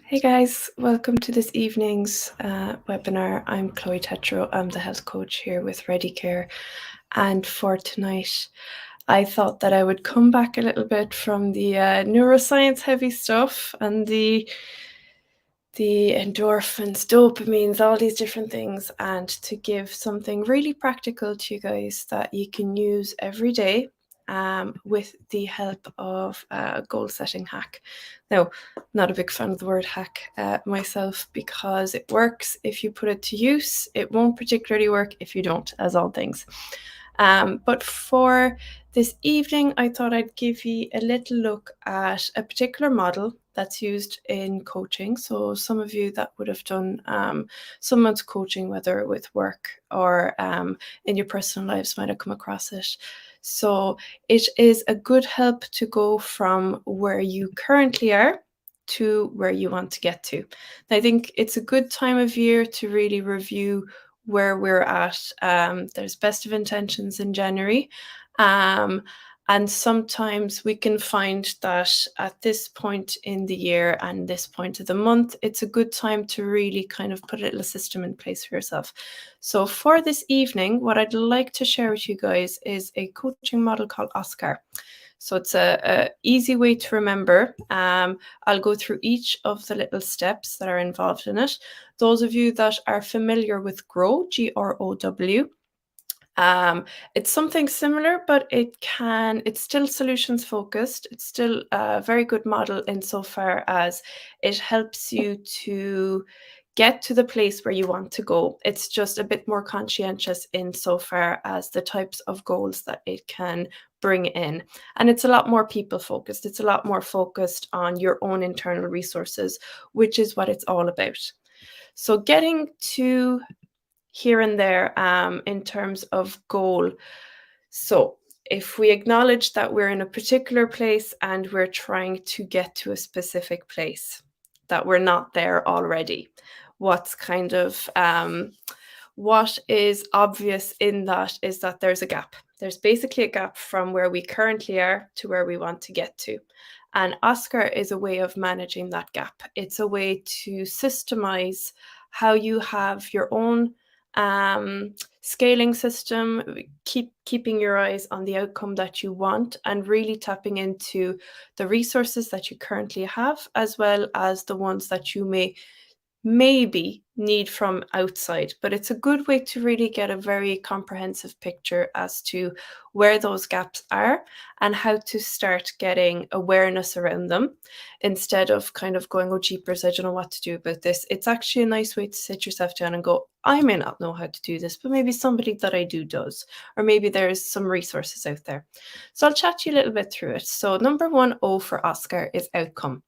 Hey guys, welcome to this evening's webinar. I'm Chloe Tetro. I'm the health coach here with Ready Care. And for tonight, I thought that I would come back a little bit from the neuroscience heavy stuff and the endorphins, dopamines, all these different things, and to give something really practical to you guys that you can use every day with the help of a goal setting hack. Now, I'm not a big fan of the word hack myself because it works if you put it to use. It won't particularly work if you don't, as all things. But for this evening, I thought I'd give you a little look at a particular model that's used in coaching. So some of you that would have done someone's coaching, whether with work or in your personal lives, might have come across it. So it is a good help to go from where you currently are to where you want to get to. And I think it's a good time of year to really review where we're at. There's best of intentions in January. And sometimes we can find that at this point in the year and this point of the month, it's a good time to really kind of put a little system in place for yourself. So for this evening, what I'd like to share with you guys is a coaching model called Oscar. So it's a easy way to remember. I'll go through each of the little steps that are involved in it. Those of you that are familiar with GROW, GROW, it's something similar, but it's still solutions focused. It's still a very good model insofar as it helps you to get to the place where you want to go. It's just a bit more conscientious insofar as the types of goals that it can bring in. And it's a lot more people focused. It's a lot more focused on your own internal resources, which is what it's all about. So getting to here and there in terms of goal. So if we acknowledge that we're in a particular place and we're trying to get to a specific place, that we're not there already, what's kind of what is obvious in that is that there's a gap. There's basically a gap from where we currently are to where we want to get to. And Oscar is a way of managing that gap. It's a way to systemize how you have your own scaling system, keeping your eyes on the outcome that you want and really tapping into the resources that you currently have, as well as the ones that you maybe need from outside. But it's a good way to really get a very comprehensive picture as to where those gaps are and how to start getting awareness around them instead of kind of going, oh jeepers, I don't know what to do about this. It's actually a nice way to sit yourself down and go, I may not know how to do this, but maybe somebody that I do does, or maybe there's some resources out there. So I'll chat to you a little bit through it. So number 1O for Oscar is outcome.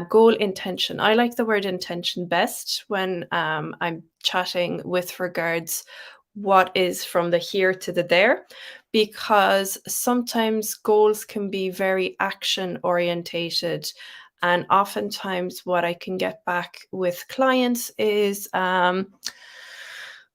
Goal intention. I like the word intention best when I'm chatting with regards what is from the here to the there, because sometimes goals can be very action orientated. And oftentimes what I can get back with clients is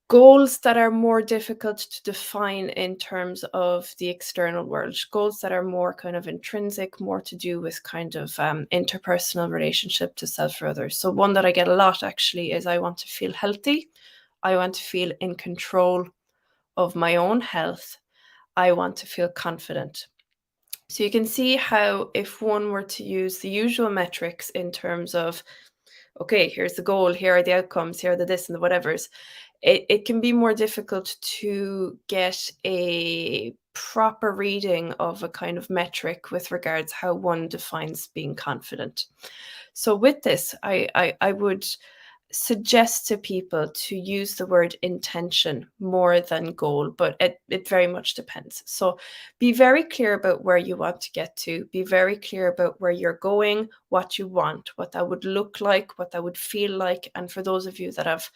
goals that are more difficult to define in terms of the external world, goals that are more kind of intrinsic, more to do with kind of interpersonal relationship to self or others. So one that I get a lot actually is I want to feel healthy. I want to feel in control of my own health. I want to feel confident. So you can see how if one were to use the usual metrics in terms of, okay, here's the goal, here are the outcomes, here are the this and the whatevers, it can be more difficult to get a proper reading of a kind of metric with regards how one defines being confident. So with this, I would suggest to people to use the word intention more than goal, but it very much depends. So be very clear about where you want to get to, be very clear about where you're going, what you want, what that would look like, what that would feel like. And for those of you that have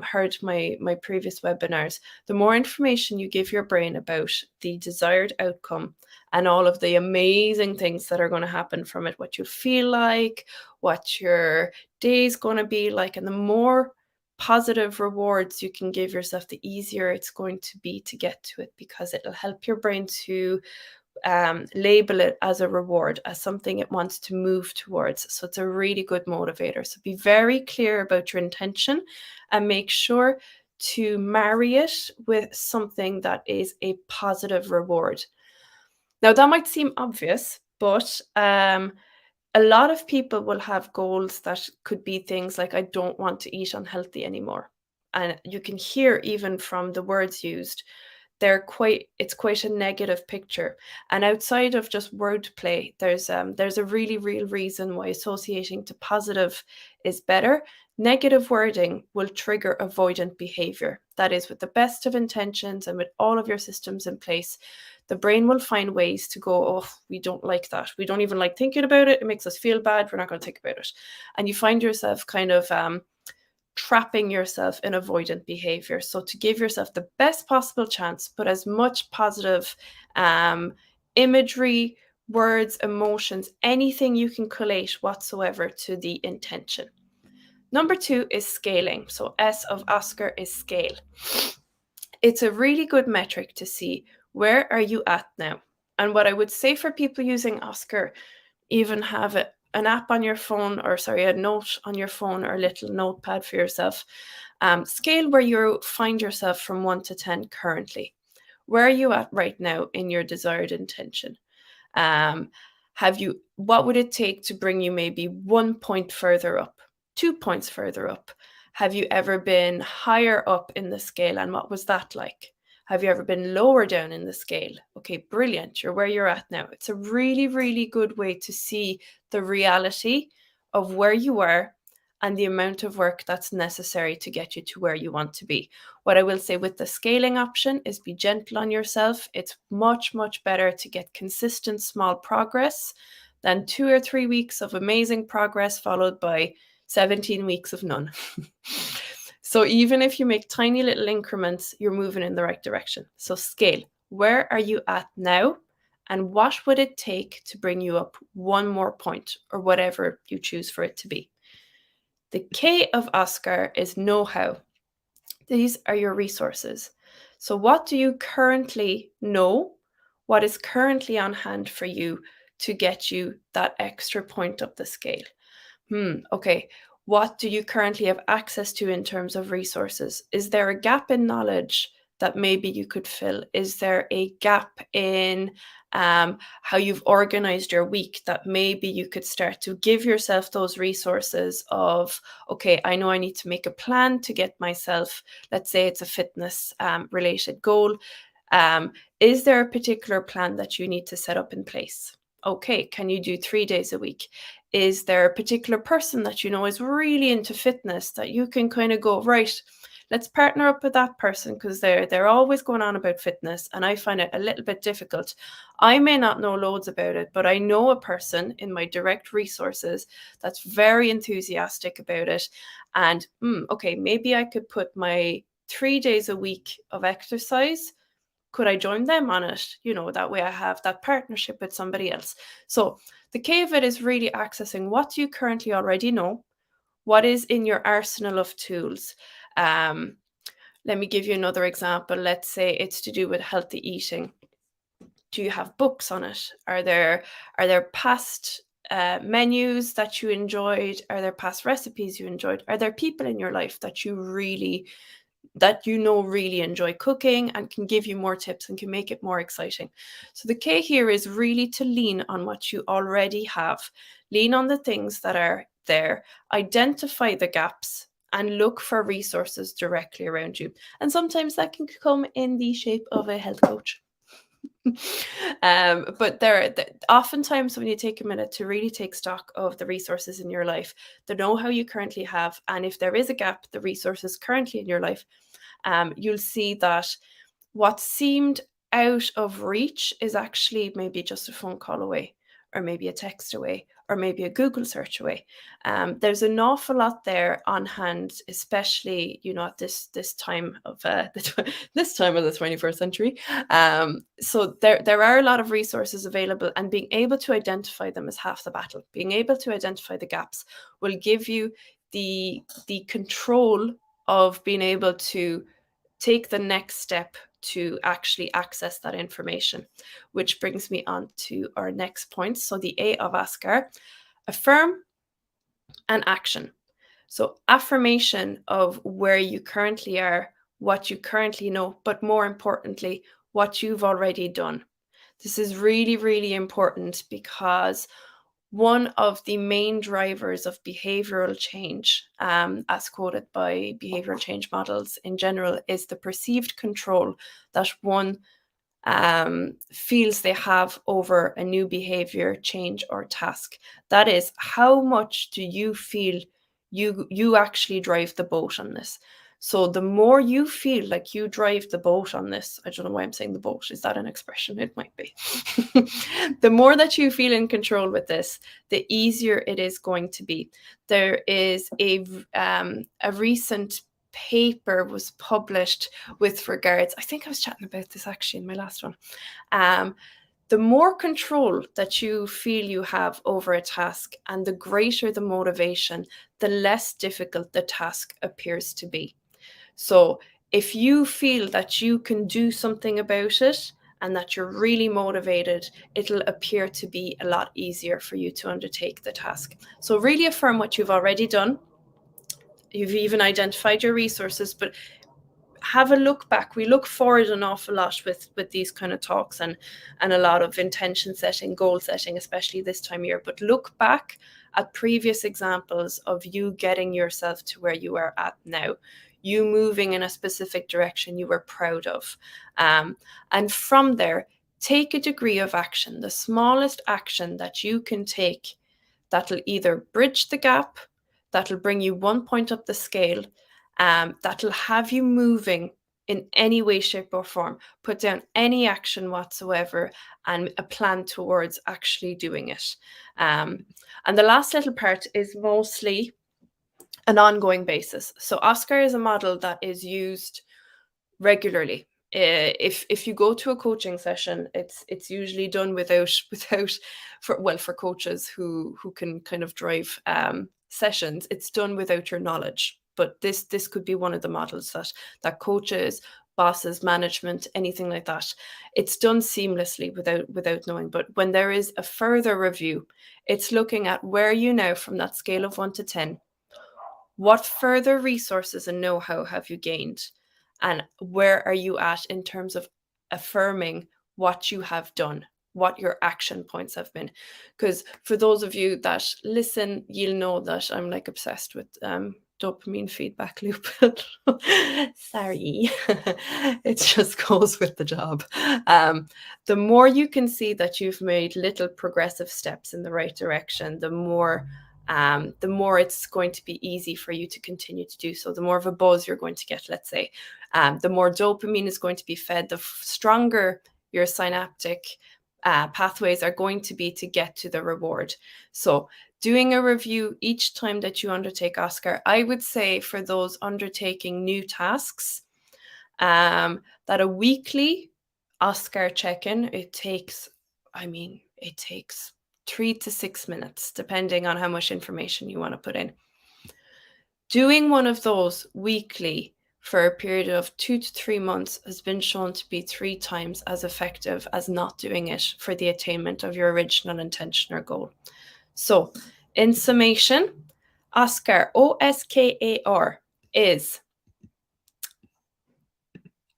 heard my previous webinars, the more information you give your brain about the desired outcome and all of the amazing things that are going to happen from it, what you feel like, what your day is going to be like, and the more positive rewards you can give yourself, the easier it's going to be to get to it, because it'll help your brain to label it as a reward, as something it wants to move towards. So it's a really good motivator. So be very clear about your intention and make sure to marry it with something that is a positive reward. Now, that might seem obvious, but a lot of people will have goals that could be things like, I don't want to eat unhealthy anymore. And you can hear even from the words used, it's quite a negative picture. And outside of just wordplay, there's a really real reason why associating to positive is better. Negative wording will trigger avoidant behavior. That is, with the best of intentions and with all of your systems in place, the brain will find ways to go, oh, we don't like that. We don't even like thinking about it. It makes us feel bad. We're not going to think about it. And you find yourself kind of trapping yourself in avoidant behavior. So to give yourself the best possible chance, put as much positive imagery, words, emotions, anything you can collate whatsoever to the intention. Number 2 is scaling. So S of Oscar is scale. It's a really good metric to see, where are you at now? And what I would say for people using Oscar, even have an app on your phone, or sorry, a note on your phone or a little notepad for yourself. Scale where you find yourself from 1 to 10 currently. Where are you at right now in your desired intention? What would it take to bring you maybe 1 point further up, 2 points further up? Have you ever been higher up in the scale, and what was that like? Have you ever been lower down in the scale? Okay, brilliant. You're where you're at now. It's a really, really good way to see the reality of where you are and the amount of work that's necessary to get you to where you want to be. What I will say with the scaling option is be gentle on yourself. It's much, much better to get consistent small progress than 2 or 3 weeks of amazing progress followed by 17 weeks of none. So even if you make tiny little increments, you're moving in the right direction. So scale. Where are you at now? And what would it take to bring you up 1 more point, or whatever you choose for it to be? The K of Oscar is know-how. These are your resources. So what do you currently know? What is currently on hand for you to get you that extra point up the scale? Okay. What do you currently have access to in terms of resources? Is there a gap in knowledge that maybe you could fill? Is there a gap in how you've organized your week that maybe you could start to give yourself those resources of, okay, I know I need to make a plan to get myself, let's say it's a fitness related goal. Is there a particular plan that you need to set up in place? Okay, can you do 3 days a week? Is there a particular person that you know is really into fitness that you can kind of go, right, let's partner up with that person, because they're always going on about fitness and I find it a little bit difficult. I may not know loads about it, but I know a person in my direct resources that's very enthusiastic about it. And okay, maybe I could put my 3 days a week of exercise, could I join them on it? That way I have that partnership with somebody else. So the key of it is really accessing what you currently already know, what is in your arsenal of tools. Let me give you another example. Let's say it's to do with healthy eating. Do you have books on it? Are there past menus that you enjoyed? Are there past recipes you enjoyed? Are there people in your life that you really enjoy cooking and can give you more tips and can make it more exciting? So the key here is really to lean on what you already have. Lean on the things that are there, identify the gaps, and look for resources directly around you. And sometimes that can come in the shape of a health coach. But oftentimes when you take a minute to really take stock of the resources in your life, the know-how you currently have, and if there is a gap, the resources currently in your life, you'll see that what seemed out of reach is actually maybe just a phone call away, or maybe a text away, or maybe a Google search away. There's an awful lot there on hand, especially at this time of this time of the 21st century. So there are a lot of resources available, and being able to identify them is half the battle. Being able to identify the gaps will give you the control of being able to take the next step to actually access that information, which brings me on to our next point. So the A of Askar, affirm and action. So affirmation of where you currently are, what you currently know, but more importantly, what you've already done. This is really, really important because one of the main drivers of behavioral change, as quoted by behavioral change models in general, is the perceived control that one feels they have over a new behavior, change, or task. That is, how much do you feel you actually drive the boat on this? So the more you feel like you drive the boat on this, I don't know why I'm saying the boat. Is that an expression? It might be. The more that you feel in control with this, the easier it is going to be. There is a recent paper was published with regards, I think I was chatting about this actually in my last one. The more control that you feel you have over a task and the greater the motivation, the less difficult the task appears to be. So if you feel that you can do something about it and that you're really motivated, it'll appear to be a lot easier for you to undertake the task. So really affirm what you've already done. You've even identified your resources, but have a look back. We look forward an awful lot with these kind of talks and a lot of intention setting, goal setting, especially this time of year. But look back at previous examples of you getting yourself to where you are at now, you moving in a specific direction you were proud of. And from there, take a degree of action, the smallest action that you can take that'll either bridge the gap, that'll bring you 1 point up the scale, that'll have you moving in any way, shape, or form. Put down any action whatsoever and a plan towards actually doing it. And the last little part is mostly an ongoing basis. So Oscar is a model that is used regularly. If you go to a coaching session, it's usually done without for coaches who can kind of drive sessions. It's done without your knowledge. But this could be one of the models that coaches, bosses, management, anything like that, it's done seamlessly without knowing. But when there is a further review, it's looking at where you now from that scale of 1 to 10. What further resources and know-how have you gained? And where are you at in terms of affirming what you have done, what your action points have been? Because for those of you that listen, you'll know that I'm like obsessed with dopamine feedback loop. Sorry, it just goes with the job. The more you can see that you've made little progressive steps in the right direction, the more it's going to be easy for you to continue to do so. The more of a buzz you're going to get, let's say, the more dopamine is going to be fed, the stronger your synaptic pathways are going to be to get to the reward. So doing a review each time that you undertake Oscar, I would say for those undertaking new tasks, that a weekly Oscar check-in, it takes 3 to 6 minutes, depending on how much information you want to put in. Doing one of those weekly for a period of 2 to 3 months has been shown to be 3 times as effective as not doing it for the attainment of your original intention or goal. So, in summation, Oscar, OSKAR, is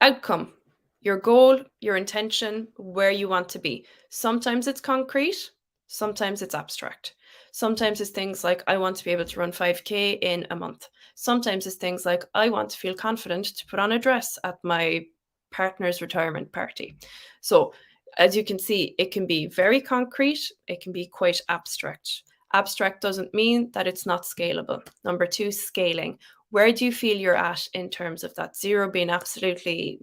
outcome, your goal, your intention, where you want to be. Sometimes it's concrete, sometimes it's abstract. Sometimes it's things like, I want to be able to run 5K in a month. Sometimes it's things like, I want to feel confident to put on a dress at my partner's retirement party. So, as you can see, it can be very concrete, it can be quite abstract. Abstract doesn't mean that it's not scalable. Number 2, scaling. Where do you feel you're at in terms of that 0 being absolutely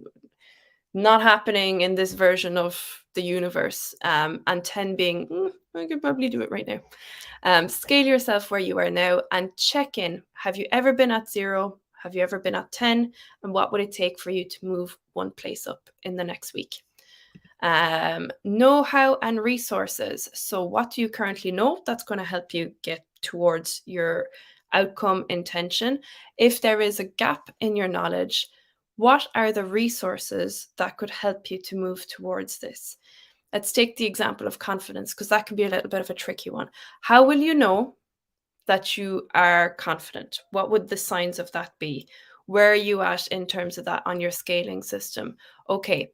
not happening in this version of the universe, and 10 being, I could probably do it right now. Scale yourself where you are now and check in. Have you ever been at 0? Have you ever been at 10? And what would it take for you to move 1 place up in the next week? Know-how and resources. So what do you currently know that's going to help you get towards your outcome intention? If there is a gap in your knowledge, what are the resources that could help you to move towards this? Let's take the example of confidence, because that can be a little bit of a tricky one. How will you know that you are confident? What would the signs of that be? Where are you at in terms of that on your scaling system? Okay,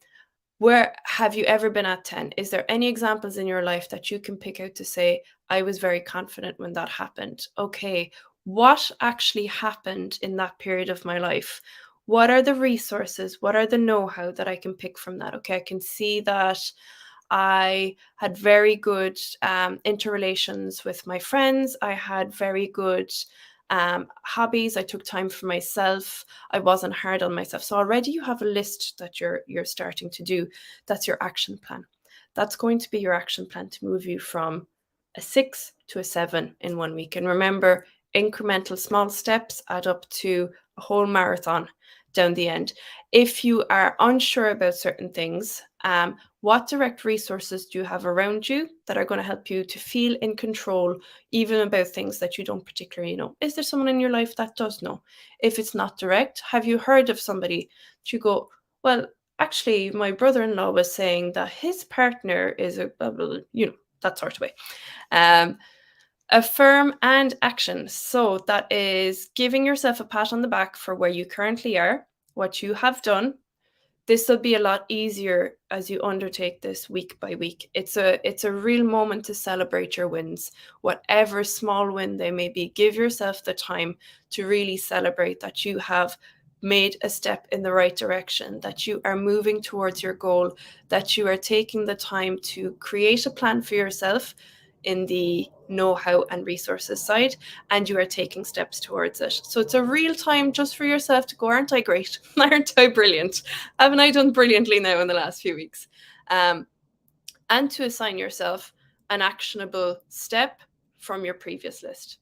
where have you ever been at 10? Is there any examples in your life that you can pick out to say, I was very confident when that happened? Okay, what actually happened in that period of my life? What are the resources? What are the know how that I can pick from that? Okay, I can see that I had very good interrelations with my friends. I had very good hobbies. I took time for myself. I wasn't hard on myself. So already you have a list that you're starting to do. That's your action plan. That's going to be your action plan to move you from a 6 to a 7 in 1 week. And remember, incremental small steps add up to a whole marathon down the end. If you are unsure about certain things, what direct resources do you have around you that are going to help you to feel in control, even about things that you don't particularly know? Is there someone in your life that does know? If it's not direct, have you heard of somebody that you go, well, actually, my brother-in-law was saying that his partner is that sort of way. Affirm and action. So that is giving yourself a pat on the back for where you currently are, what you have done. This will be a lot easier as you undertake this week by week. It's a real moment to celebrate your wins, whatever small win they may be. Give yourself the time to really celebrate that you have made a step in the right direction, that you are moving towards your goal, that you are taking the time to create a plan for yourself in the know-how and resources side, and you are taking steps towards it. So it's a real time just for yourself to go, aren't I great? Aren't I brilliant? Haven't I done brilliantly now in the last few weeks? And to assign yourself an actionable step from your previous list.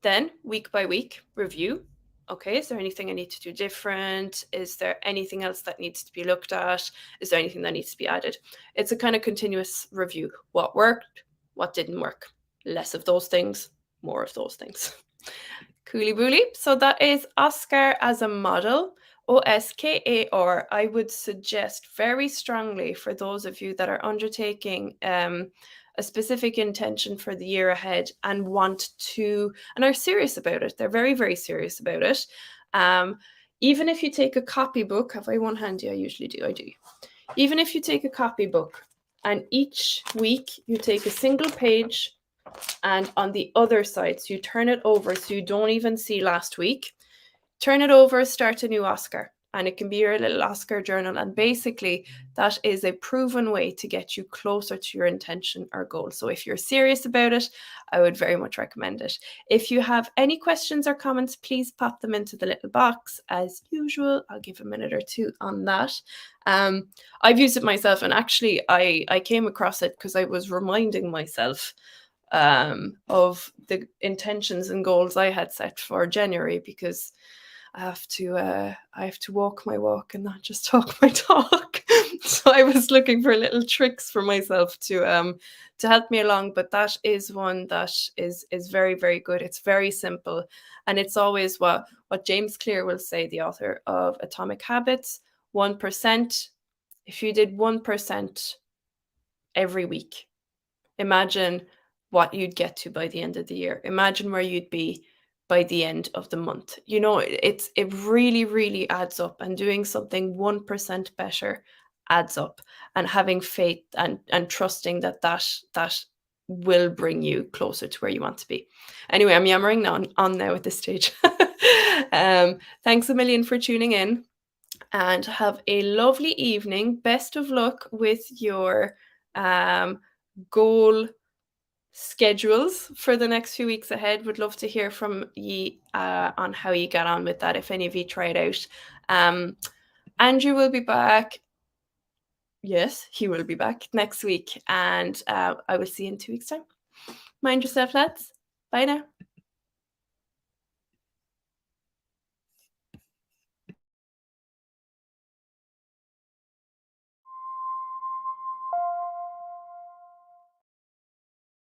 Then, week by week, review. Okay, is there anything I need to do different? Is there anything else that needs to be looked at? Is there anything that needs to be added? It's a kind of continuous review. What worked? What didn't work? Less of those things, more of those things. Cooly booly. So that is Oscar as a model. OSKAR. I would suggest very strongly for those of you that are undertaking a specific intention for the year ahead and and are serious about it. They're very, very serious about it. Even if you take a copybook, have I one handy? I usually do. I do. Even if you take a copybook and each week you take a single page, and on the other side, so you turn it over so you don't even see last week, turn it over, start a new Oscar. And it can be your little Oscar journal. And basically, that is a proven way to get you closer to your intention or goal. So if you're serious about it, I would very much recommend it. If you have any questions or comments, please pop them into the little box. As usual, I'll give a minute or two on that. I've used it myself, and actually I came across it because I was reminding myself of the intentions and goals I had set for January, because I have to walk my walk and not just talk my talk. So I was looking for little tricks for myself to help me along. But that is one that is very, very good. It's very simple, and it's always what James Clear will say, the author of Atomic Habits. 1%. If you did 1% every week, imagine what you'd get to by the end of the year. Imagine where you'd be by the end of the month. It really, really adds up, and doing something 1% better adds up, and having faith and trusting that will bring you closer to where you want to be. Anyway, I'm yammering on now at this stage. Thanks a million for tuning in, and have a lovely evening. Best of luck with your goal schedules for the next few weeks ahead. Would love to hear from you on how you got on with that, if any of you tried out. Andrew will be back. Yes, he will be back next week, and I will see you in 2 weeks' time. Mind yourself, lads. Bye now.